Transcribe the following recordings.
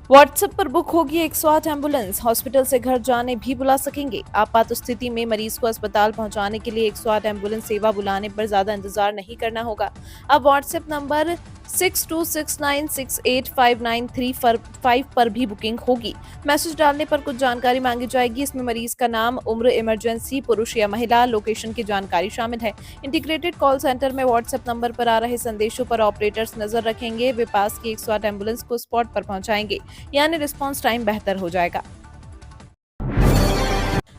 WhatsApp पर book होगी 108 ambulance, hospital से घर जाने भी बुला सकेंगे। आपात स्थिति में मरीज को अस्पताल पहुंचाने के लिए 108 एम्बुलेंस सेवा बुलाने पर ज्यादा इंतजार नहीं करना होगा। अब व्हाट्सएप नंबर 6269685935 पर भी बुकिंग होगी। मैसेज डालने पर कुछ जानकारी मांगी जाएगी। इसमें मरीज का नाम, उम्र, इमरजेंसी, पुरुष या महिला, लोकेशन की जानकारी शामिल है। इंटीग्रेटेड कॉल सेंटर में व्हाट्सएप नंबर पर आ रहे संदेशों पर ऑपरेटर्स नजर रखेंगे। वे पास की 108 एम्बुलेंस को स्पॉट पर पहुंचाएंगे, यानी रिस्पांस टाइम बेहतर हो जाएगा।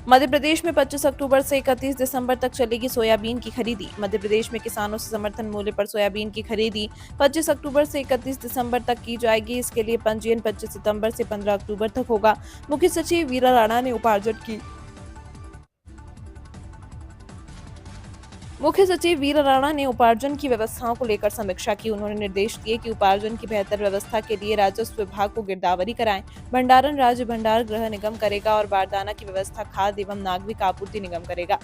मध्य प्रदेश में 25 अक्टूबर से 31 दिसंबर तक चलेगी सोयाबीन की खरीदी। मध्य प्रदेश में किसानों से समर्थन मूल्य पर सोयाबीन की खरीदी 25 अक्टूबर से 31 दिसंबर तक की जाएगी। इसके लिए पंजीयन 25 सितंबर से 15 अक्टूबर तक होगा। मुख्य सचिव वीरा राणा ने उपार्जन की व्यवस्थाओं को लेकर समीक्षा की। उन्होंने निर्देश दिए कि उपार्जन की बेहतर व्यवस्था के लिए राजस्व विभाग को गिरदावरी कराएं। भंडारण राज्य भंडार गृह निगम करेगा और बारदाना की व्यवस्था खाद्य एवं नागरिक आपूर्ति निगम करेगा।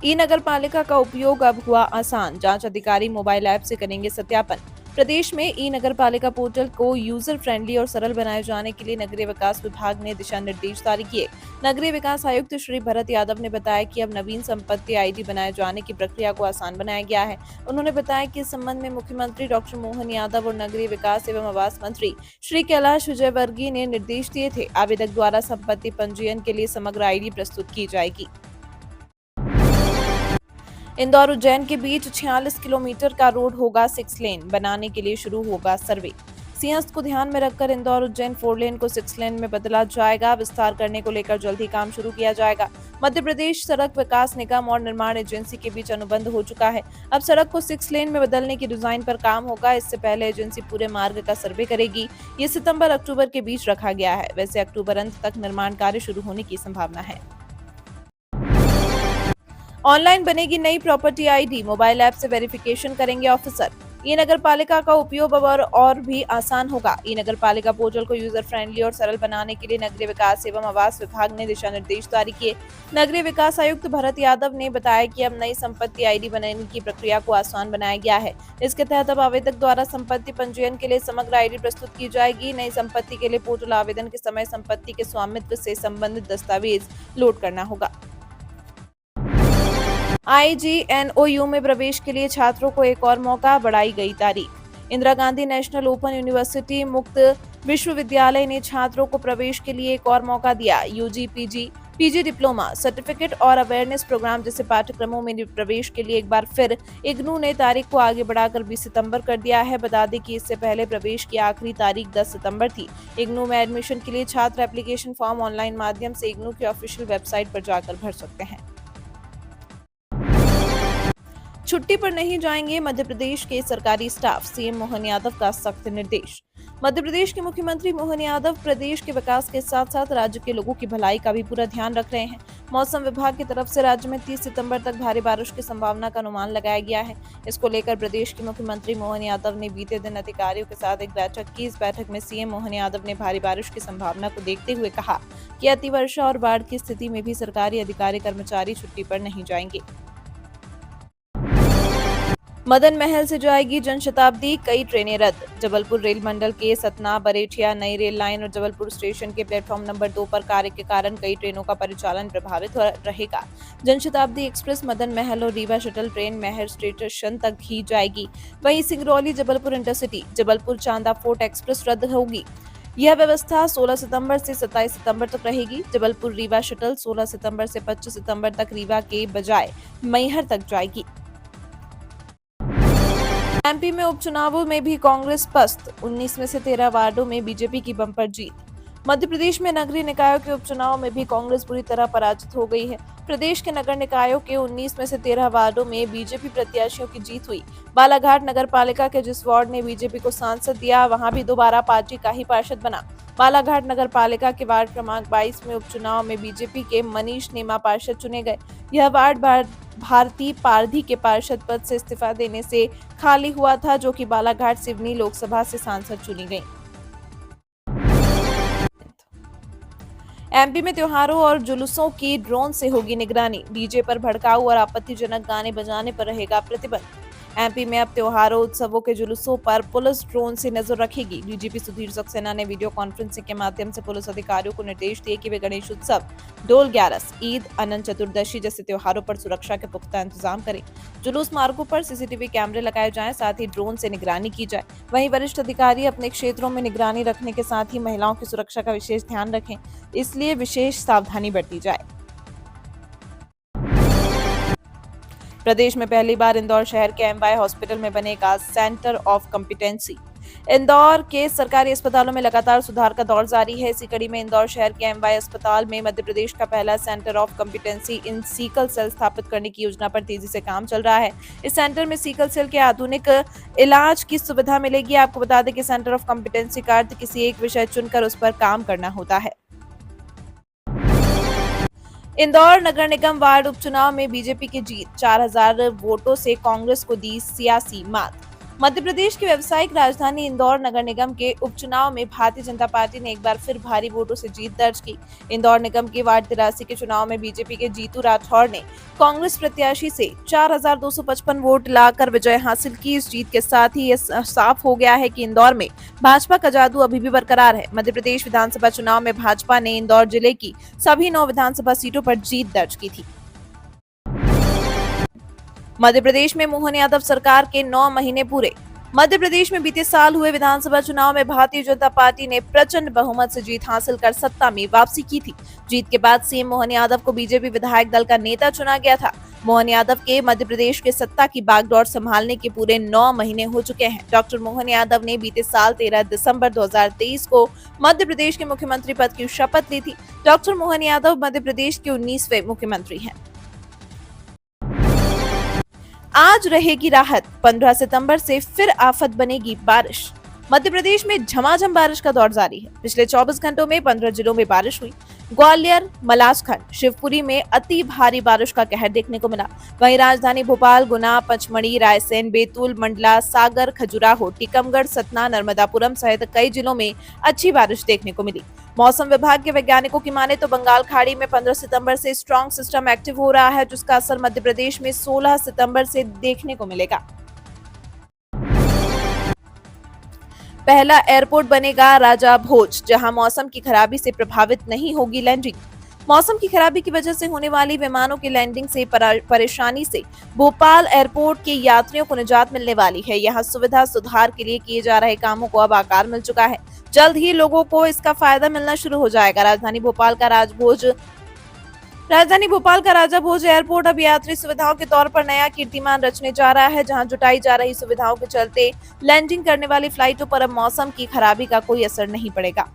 ई नगर पालिका का उपयोग अब हुआ आसान, जांच अधिकारी मोबाइल ऐप से करेंगे सत्यापन। प्रदेश में ई नगर पालिका पोर्टल को यूजर फ्रेंडली और सरल बनाए जाने के लिए नगरीय विकास विभाग ने दिशा निर्देश जारी किए। नगरीय विकास आयुक्त श्री भरत यादव ने बताया कि अब नवीन संपत्ति आईडी बनाए जाने की प्रक्रिया को आसान बनाया गया है। उन्होंने बताया कि इस संबंध में मुख्यमंत्री डॉक्टर मोहन यादव और नगरीय विकास एवं आवास मंत्री श्री कैलाश विजयवर्गीय ने निर्देश दिए थे। आवेदक द्वारा संपत्ति पंजीयन के लिए समग्र आईडी प्रस्तुत की जाएगी। इंदौर उज्जैन के बीच 46 किलोमीटर का रोड होगा 6 लेन, बनाने के लिए शुरू होगा सर्वे। सिंहस्थ को ध्यान में रखकर इंदौर उज्जैन 4 लेन को 6 लेन में बदला जाएगा। विस्तार करने को लेकर जल्द ही काम शुरू किया जाएगा। मध्य प्रदेश सड़क विकास निगम और निर्माण एजेंसी के बीच अनुबंध हो चुका है। अब सड़क को 6 लेन में बदलने की डिजाइन पर काम होगा। इससे पहले एजेंसी पूरे मार्ग का सर्वे करेगी। ये सितंबर अक्टूबर के बीच रखा गया है। वैसे अक्टूबर अंत तक निर्माण कार्य शुरू होने की संभावना है। ऑनलाइन बनेगी नई प्रॉपर्टी आईडी, मोबाइल ऐप से वेरिफिकेशन करेंगे ऑफिसर। ई नगर पालिका का उपयोग अब और भी आसान होगा। ई नगर पालिका पोर्टल को यूजर फ्रेंडली और सरल बनाने के लिए नगरीय विकास एवं आवास विभाग ने दिशा निर्देश जारी किए। नगरीय विकास आयुक्त भरत यादव ने बताया कि अब नई संपत्ति आईडी बनाने की प्रक्रिया को आसान बनाया गया है। इसके तहत अब आवेदक द्वारा संपत्ति पंजीयन के लिए समग्र आईडी प्रस्तुत की जाएगी। नई संपत्ति के लिए पोर्टल आवेदन के समय संपत्ति के स्वामित्व से संबंधित दस्तावेज लोड करना होगा। IGNOU में प्रवेश के लिए छात्रों को एक और मौका, बढ़ाई गई तारीख। Indira Gandhi national open university मुक्त विश्वविद्यालय ने छात्रों को प्रवेश के लिए एक और मौका दिया। यूजी, पीजी डिप्लोमा, सर्टिफिकेट और अवेयरनेस प्रोग्राम जैसे पाठ्यक्रमों में प्रवेश के लिए एक बार फिर इग्नू ने तारीख को आगे बढ़ाकर 20 सितंबर कर दिया है। बता दें कि इससे पहले प्रवेश की आखिरी तारीख 10 सितंबर थी। इग्नू में एडमिशन के लिए छात्र एप्लीकेशन फॉर्म ऑनलाइन माध्यम से इग्नू की ऑफिशियल वेबसाइट पर जाकर भर सकते हैं। छुट्टी पर नहीं जाएंगे मध्य प्रदेश के सरकारी स्टाफ, सीएम मोहन यादव का सख्त निर्देश। मध्य प्रदेश के मुख्यमंत्री मोहन यादव प्रदेश के विकास के साथ साथ राज्य के लोगों की भलाई का भी पूरा ध्यान रख रहे हैं। मौसम विभाग की तरफ से राज्य में 30 सितंबर तक भारी बारिश की संभावना का अनुमान लगाया गया है। इसको लेकर प्रदेश के मुख्यमंत्री मोहन यादव ने बीते दिन अधिकारियों के साथ एक बैठक की। इस बैठक में सीएम मोहन यादव ने भारी बारिश की संभावना को देखते हुए कहा कि अतिवर्षा और बाढ़ की स्थिति में भी सरकारी अधिकारी कर्मचारी छुट्टी पर नहीं जाएंगे। मदन महल से जाएगी जनशताब्दी, कई ट्रेनें रद्द। जबलपुर रेल मंडल के सतना बरेठिया नई रेल लाइन और जबलपुर स्टेशन के प्लेटफॉर्म नंबर 2 पर कार्य के कारण कई ट्रेनों का परिचालन प्रभावित रहेगा। जनशताब्दी एक्सप्रेस मदन महल और रीवा शटल ट्रेन महर स्टेशन तक ही जाएगी। वहीं सिंगरौली जबलपुर इंटरसिटी, जबलपुर चांदा फोर्ट एक्सप्रेस रद्द होगी। यह व्यवस्था 16 सितंबर से 27 सितंबर तक रहेगी। जबलपुर रीवा शटल 16 सितंबर से 25 सितंबर तक रीवा के बजाय मैहर तक जाएगी। एमपी में उपचुनावों में भी कांग्रेस पस्त, 19 में से 13 वार्डों में बीजेपी की बम्पर जीत। मध्य प्रदेश में नगरीय निकायों के उपचुनाव में भी कांग्रेस बुरी तरह पराजित हो गई है। प्रदेश के नगर निकायों के 19 में से 13 वार्डों में बीजेपी प्रत्याशियों की जीत हुई। बालाघाट नगर पालिका के जिस वार्ड ने बीजेपी को सांसद दिया, वहां भी दोबारा पार्टी का ही पार्षद बना। बालाघाट नगर पालिका के वार्ड क्रमांक 22 में उपचुनाव में बीजेपी के मनीष नेमा पार्षद चुने गए। यह वार्ड भारती पारधी के पार्षद पद से इस्तीफा देने से खाली हुआ था, जो कि बालाघाट सिवनी लोकसभा से सांसद चुनी गई। एमपी में त्योहारों और जुलूसों की ड्रोन से होगी निगरानी। डीजे पर भड़काऊ और आपत्तिजनक गाने बजाने पर रहेगा प्रतिबंध। एमपी में अब त्योहारों उत्सवों के जुलूसों पर पुलिस ड्रोन से नजर रखेगी। डीजीपी सुधीर सक्सेना ने वीडियो कॉन्फ्रेंसिंग के माध्यम से पुलिस अधिकारियों को निर्देश दिए कि वे गणेश उत्सव, डोल ग्यारस, ईद, अनंत चतुर्दशी जैसे त्योहारों पर सुरक्षा के पुख्ता इंतजाम करें। जुलूस मार्गों पर सीसीटीवी कैमरे लगाए जाएं, साथ ही ड्रोन से निगरानी की जाए। वहीं वरिष्ठ अधिकारी अपने क्षेत्रों में निगरानी रखने के साथ ही महिलाओं की सुरक्षा का विशेष ध्यान रखें, इसलिए विशेष सावधानी बरती जाए। प्रदेश में पहली बार इंदौर शहर के एमवाय हॉस्पिटल में बनेगा सेंटर ऑफ कॉम्पिटेंसी। इंदौर के सरकारी अस्पतालों में लगातार सुधार का दौर जारी है। इसी कड़ी में इंदौर शहर के एमवाय अस्पताल में मध्य प्रदेश का पहला centre of competency in sickle cell स्थापित करने की योजना पर तेजी से काम चल रहा है। इस सेंटर में सीकल सेल के आधुनिक इलाज की सुविधा मिलेगी। आपको बता दें कि सेंटर ऑफ कॉम्पिटेंसी का अर्थ किसी एक विषय चुनकर उस पर काम करना होता है। इंदौर नगर निगम वार्ड उपचुनाव में बीजेपी की जीत, 4000 वोटों से कांग्रेस को दी सियासी मात। मध्य प्रदेश की व्यावसायिक राजधानी इंदौर नगर निगम के उपचुनाव में भारतीय जनता पार्टी ने एक बार फिर भारी वोटों से जीत दर्ज की। इंदौर निगम के वार्ड 83 के चुनाव में बीजेपी के जीतू राठौर ने कांग्रेस प्रत्याशी से 4255 वोट लाकर विजय हासिल की। इस जीत के साथ ही यह साफ हो गया है कि इंदौर में भाजपा का जादू अभी भी बरकरार है। मध्य प्रदेश विधानसभा चुनाव में भाजपा ने इंदौर जिले की सभी 9 विधानसभा सीटों पर जीत दर्ज की थी। मध्य प्रदेश में मोहन यादव सरकार के 9 महीने पूरे। मध्य प्रदेश में बीते साल हुए विधानसभा चुनाव में भारतीय जनता पार्टी ने प्रचंड बहुमत से जीत हासिल कर सत्ता में वापसी की थी। जीत के बाद सीएम मोहन यादव को बीजेपी विधायक दल का नेता चुना गया था। मोहन यादव के मध्य प्रदेश के सत्ता की बागडोर संभालने के पूरे 9 महीने हो चुके हैं। डॉक्टर मोहन यादव ने बीते साल 13 दिसंबर 2023 को मध्य प्रदेश के मुख्यमंत्री पद की शपथ ली थी। डॉक्टर मोहन यादव मध्य प्रदेश के 19वें मुख्यमंत्री हैं। आज रहेगी राहत, 15 सितंबर से फिर आफत बनेगी बारिश। मध्य प्रदेश में झमाझम बारिश का दौर जारी है। पिछले 24 घंटों में 15 जिलों में बारिश हुई। ग्वालियर, मलाजखंड, शिवपुरी में अति भारी बारिश का कहर देखने को मिला। वहीं राजधानी भोपाल, गुना, पचमढ़ी, रायसेन, बैतूल, मंडला, सागर, खजुराहो, टीकमगढ़, सतना, नर्मदापुरम सहित कई जिलों में अच्छी बारिश देखने को मिली। मौसम विभाग के वैज्ञानिकों की माने तो बंगाल खाड़ी में 15 सितंबर से स्ट्रॉन्ग सिस्टम एक्टिव हो रहा है, जिसका असर मध्य प्रदेश में 16 सितंबर से देखने को मिलेगा। पहला एयरपोर्ट बनेगा राजा भोज, जहां मौसम की खराबी से प्रभावित नहीं होगी लैंडिंग। मौसम की खराबी की वजह से होने वाली विमानों की लैंडिंग से परेशानी से भोपाल एयरपोर्ट के यात्रियों को निजात मिलने वाली है। यहाँ सुविधा सुधार के लिए किए जा रहे कामों को अब आकार मिल चुका है। जल्द ही लोगों को इसका फायदा मिलना शुरू हो जाएगा। राजधानी भोपाल का राजा भोज एयरपोर्ट अब यात्री सुविधाओं के तौर पर नया कीर्तिमान रचने जा रहा है, जहां जुटाई जा रही सुविधाओं के चलते लैंडिंग करने वाली फ्लाइटों पर अब मौसम की खराबी का कोई असर नहीं पड़ेगा।